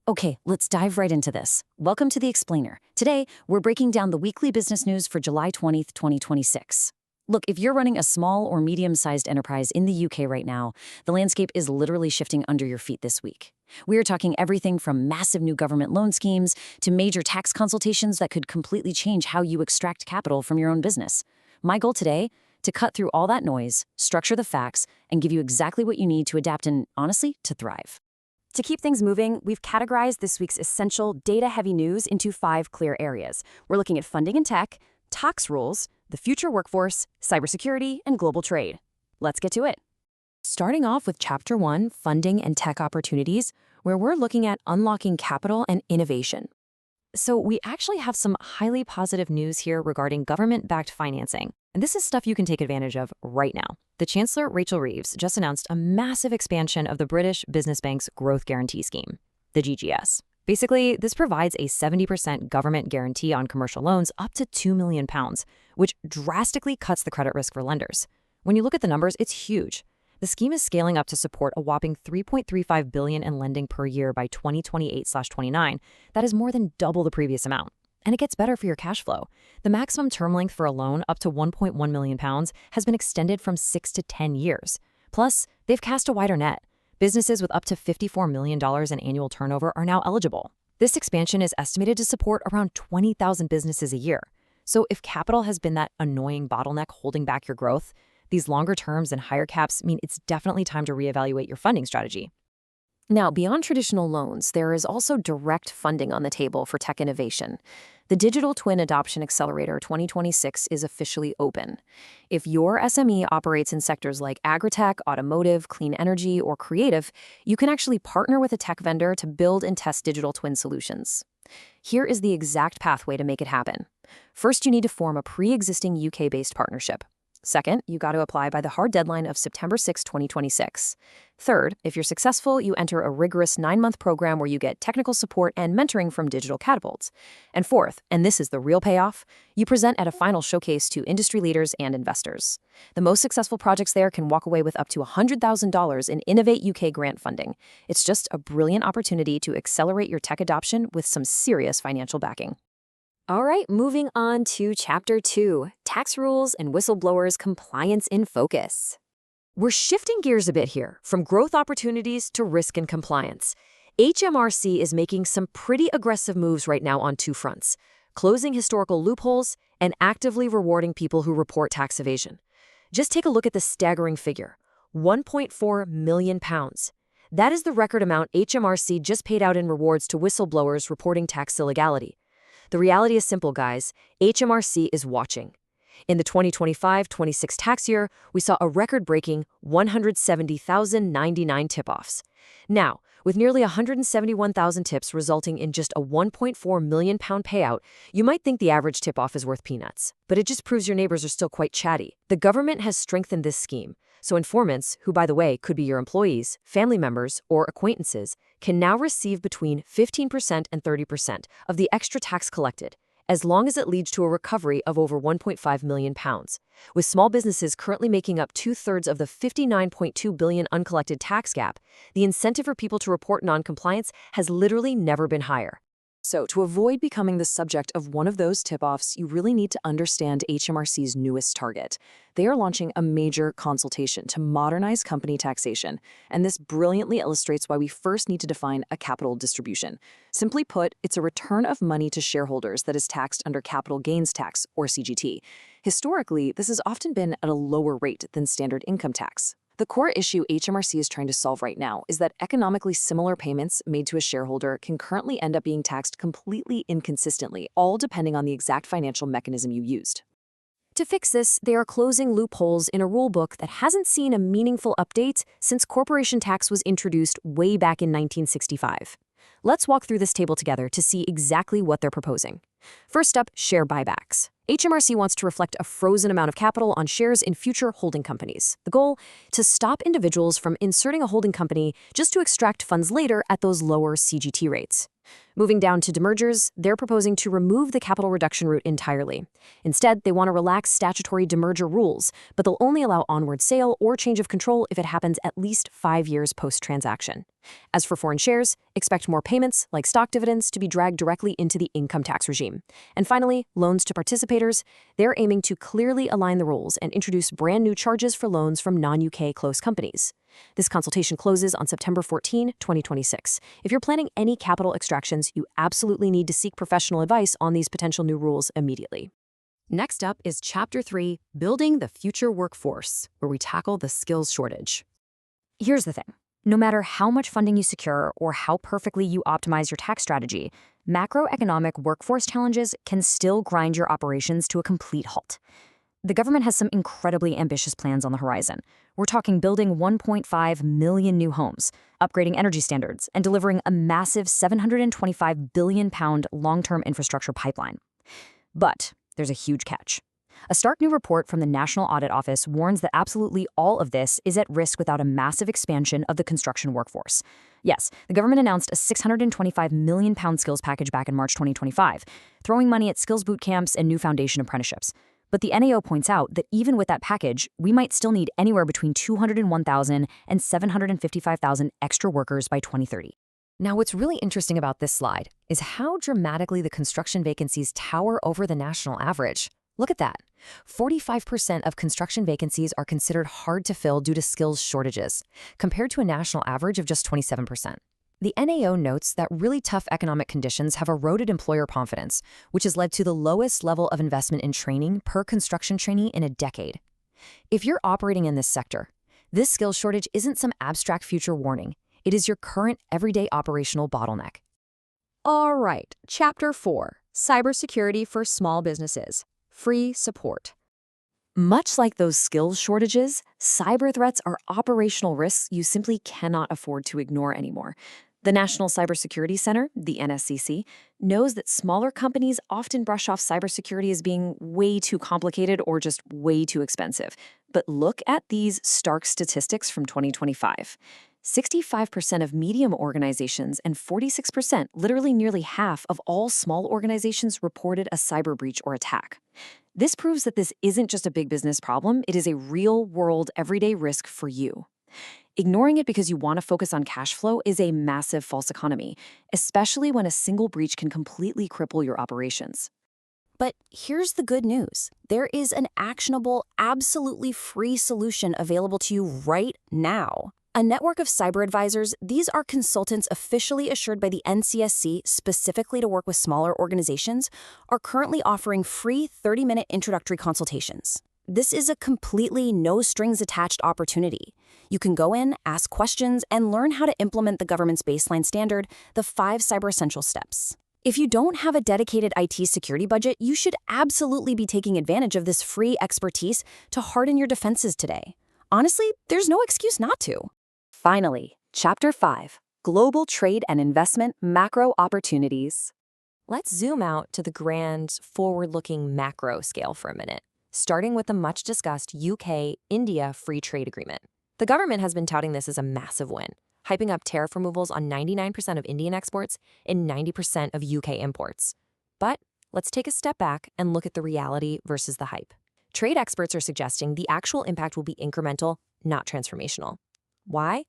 Okay, let's dive right into this. Welcome to The Explainer. Today, we're breaking down the weekly business news for July 20th, 2026. Look, if you're running a small or medium-sized enterprise in the UK right now, the landscape is literally shifting under your feet this week. We are talking everything from massive new government loan schemes to major tax consultations that could completely change how you extract capital from your own business. My goal today? To cut through all that noise, structure the facts, and give you exactly what you need to adapt and, honestly, to thrive. To keep things moving, we've categorized this week's essential data-heavy news into 5 clear areas. We're looking at funding and tech, tax rules, the future workforce, cybersecurity, and global trade. Let's get to it. Starting off with Chapter 1, Funding and Tech Opportunities, where we're looking at unlocking capital and innovation. So we actually have some highly positive news here regarding government-backed financing. And this is stuff you can take advantage of right now. The Chancellor, Rachel Reeves, just announced a massive expansion of the British Business Bank's Growth Guarantee Scheme, the GGS. Basically, this provides a 70% government guarantee on commercial loans up to £2 million, which drastically cuts the credit risk for lenders. When you look at the numbers, it's huge. The scheme is scaling up to support a whopping $3.35 billion in lending per year by 2028/29. That is more than double the previous amount. And it gets better for your cash flow. The maximum term length for a loan up to £1.1 million has been extended from 6 to 10 years. Plus, they've cast a wider net. Businesses with up to $54 million in annual turnover are now eligible. This expansion is estimated to support around 20,000 businesses a year. So if capital has been that annoying bottleneck holding back your growth, these longer terms and higher caps mean it's definitely time to reevaluate your funding strategy. Now, beyond traditional loans, there is also direct funding on the table for tech innovation. The Digital Twin Adoption Accelerator 2026 is officially open. If your SME operates in sectors like agritech, automotive, clean energy, or creative, you can actually partner with a tech vendor to build and test digital twin solutions. Here is the exact pathway to make it happen. First, you need to form a pre-existing UK-based partnership. Second, you got to apply by the hard deadline of September 6, 2026. Third, if you're successful, you enter a rigorous 9-month program where you get technical support and mentoring from digital catapults. And fourth, and this is the real payoff, you present at a final showcase to industry leaders and investors. The most successful projects there can walk away with up to $100,000 in Innovate UK grant funding. It's just a brilliant opportunity to accelerate your tech adoption with some serious financial backing. All right, moving on to Chapter 2, Tax Rules and Whistleblowers Compliance in Focus. We're shifting gears a bit here, from growth opportunities to risk and compliance. HMRC is making some pretty aggressive moves right now on 2 fronts, closing historical loopholes and actively rewarding people who report tax evasion. Just take a look at the staggering figure, £1.4 million. That is the record amount HMRC just paid out in rewards to whistleblowers reporting tax illegality. The reality is simple, guys. HMRC is watching. In the 2025-26 tax year, we saw a record-breaking 170,099 tip-offs. Now, with nearly 171,000 tips resulting in just a £1.4 million payout, you might think the average tip-off is worth peanuts. But it just proves your neighbors are still quite chatty. The government has strengthened this scheme, so informants, who by the way could be your employees, family members, or acquaintances, can now receive between 15% and 30% of the extra tax collected, as long as it leads to a recovery of over £1.5 million, with small businesses currently making up 2/3 of the $59.2 billion uncollected tax gap. The incentive for people to report non-compliance has literally never been higher. So, to avoid becoming the subject of one of those tip-offs, you really need to understand HMRC's newest target. They are launching a major consultation to modernize company taxation, and this brilliantly illustrates why we first need to define a capital distribution. Simply put, it's a return of money to shareholders that is taxed under capital gains tax, or CGT. Historically, this has often been at a lower rate than standard income tax. The core issue HMRC is trying to solve right now is that economically similar payments made to a shareholder can currently end up being taxed completely inconsistently, all depending on the exact financial mechanism you used. To fix this, they are closing loopholes in a rulebook that hasn't seen a meaningful update since corporation tax was introduced way back in 1965. Let's walk through this table together to see exactly what they're proposing. First up, share buybacks. HMRC wants to reflect a frozen amount of capital on shares in future holding companies. The goal? To stop individuals from inserting a holding company just to extract funds later at those lower CGT rates. Moving down to demergers, they're proposing to remove the capital reduction route entirely. Instead, they want to relax statutory demerger rules, but they'll only allow onward sale or change of control if it happens at least 5 years post-transaction. As for foreign shares, expect more payments, like stock dividends, to be dragged directly into the income tax regime. And finally, loans to participators. They're aiming to clearly align the rules and introduce brand new charges for loans from non-UK close companies. This consultation closes on September 14, 2026. If you're planning any capital extractions, you absolutely need to seek professional advice on these potential new rules immediately. Next up is Chapter 3, Building the Future Workforce, where we tackle the skills shortage. Here's the thing. No matter how much funding you secure or how perfectly you optimize your tax strategy, macroeconomic workforce challenges can still grind your operations to a complete halt. The government has some incredibly ambitious plans on the horizon. We're talking building 1.5 million new homes, upgrading energy standards, and delivering a massive £725 billion long-term infrastructure pipeline. But there's a huge catch. A stark new report from the National Audit Office warns that absolutely all of this is at risk without a massive expansion of the construction workforce. Yes, the government announced a £625 million skills package back in March 2025, throwing money at skills boot camps and new foundation apprenticeships. But the NAO points out that even with that package, we might still need anywhere between 201,000 and 755,000 extra workers by 2030. Now, what's really interesting about this slide is how dramatically the construction vacancies tower over the national average. Look at that. 45% of construction vacancies are considered hard to fill due to skills shortages, compared to a national average of just 27%. The NAO notes that really tough economic conditions have eroded employer confidence, which has led to the lowest level of investment in training per construction trainee in a decade. If you're operating in this sector, this skills shortage isn't some abstract future warning. It is your current everyday operational bottleneck. All right, Chapter 4, Cybersecurity for Small Businesses. Free support. Much like those skills shortages, cyber threats are operational risks you simply cannot afford to ignore anymore. The National Cybersecurity Center, the NSCC, knows that smaller companies often brush off cybersecurity as being way too complicated or just way too expensive. But look at these stark statistics from 2025. 65% of medium organizations and 46%, literally nearly half of all small organizations, reported a cyber breach or attack. This proves that this isn't just a big business problem, it is a real-world, everyday risk for you. Ignoring it because you want to focus on cash flow is a massive false economy, especially when a single breach can completely cripple your operations. But here's the good news. There is an actionable, absolutely free solution available to you right now. A network of cyber advisors, these are consultants officially assured by the NCSC specifically to work with smaller organizations, are currently offering free 30-minute introductory consultations. This is a completely no-strings-attached opportunity. You can go in, ask questions, and learn how to implement the government's baseline standard, the 5 Cyber Essential Steps. If you don't have a dedicated IT security budget, you should absolutely be taking advantage of this free expertise to harden your defenses today. Honestly, there's no excuse not to. Finally, Chapter 5, Global Trade and Investment Macro Opportunities. Let's zoom out to the grand, forward-looking macro scale for a minute, starting with the much-discussed UK-India Free Trade Agreement. The government has been touting this as a massive win, hyping up tariff removals on 99% of Indian exports and 90% of UK imports. But let's take a step back and look at the reality versus the hype. Trade experts are suggesting the actual impact will be incremental, not transformational. Why?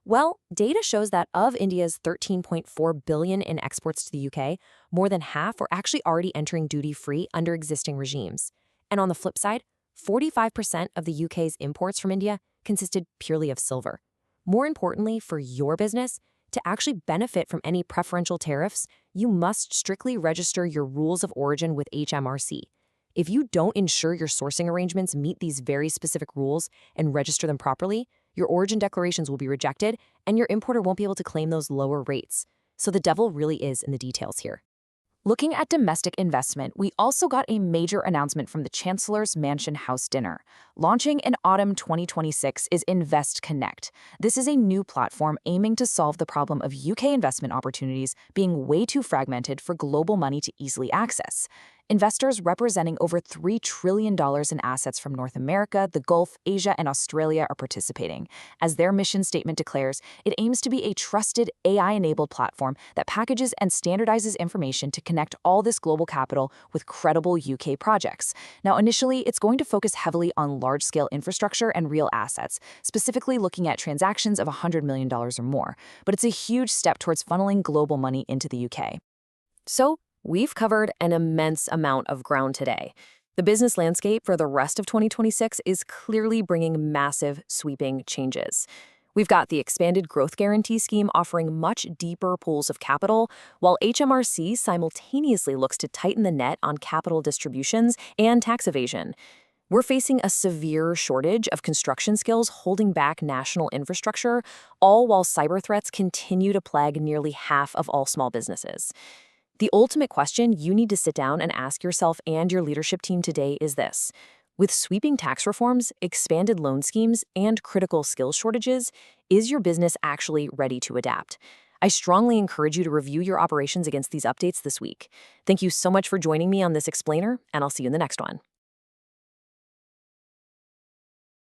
Well, data shows that of India's $13.4 billion in exports to the UK, more than half are actually already entering duty-free under existing regimes. And on the flip side, 45% of the UK's imports from India consisted purely of silver. More importantly, for your business, to actually benefit from any preferential tariffs, you must strictly register your rules of origin with HMRC. If you don't ensure your sourcing arrangements meet these very specific rules and register them properly, your origin declarations will be rejected and your importer won't be able to claim those lower rates. So the devil really is in the details here. Looking at domestic investment, we also got a major announcement from the Chancellor's Mansion House Dinner. Launching in autumn 2026 is Invest Connect. This is a new platform aiming to solve the problem of UK investment opportunities being way too fragmented for global money to easily access. Investors representing over $3 trillion in assets from North America, the Gulf, Asia, and Australia are participating. As their mission statement declares, it aims to be a trusted AI-enabled platform that packages and standardizes information to connect all this global capital with credible UK projects. Now, initially, it's going to focus heavily on large-scale infrastructure and real assets, specifically looking at transactions of $100 million or more. But it's a huge step towards funneling global money into the UK. So, we've covered an immense amount of ground today. The business landscape for the rest of 2026 is clearly bringing massive, sweeping changes. We've got the expanded growth guarantee scheme offering much deeper pools of capital, while HMRC simultaneously looks to tighten the net on capital distributions and tax evasion. We're facing a severe shortage of construction skills holding back national infrastructure, all while cyber threats continue to plague nearly half of all small businesses. The ultimate question you need to sit down and ask yourself and your leadership team today is this. With sweeping tax reforms, expanded loan schemes, and critical skills shortages, is your business actually ready to adapt? I strongly encourage you to review your operations against these updates this week. Thank you so much for joining me on this explainer, and I'll see you in the next one.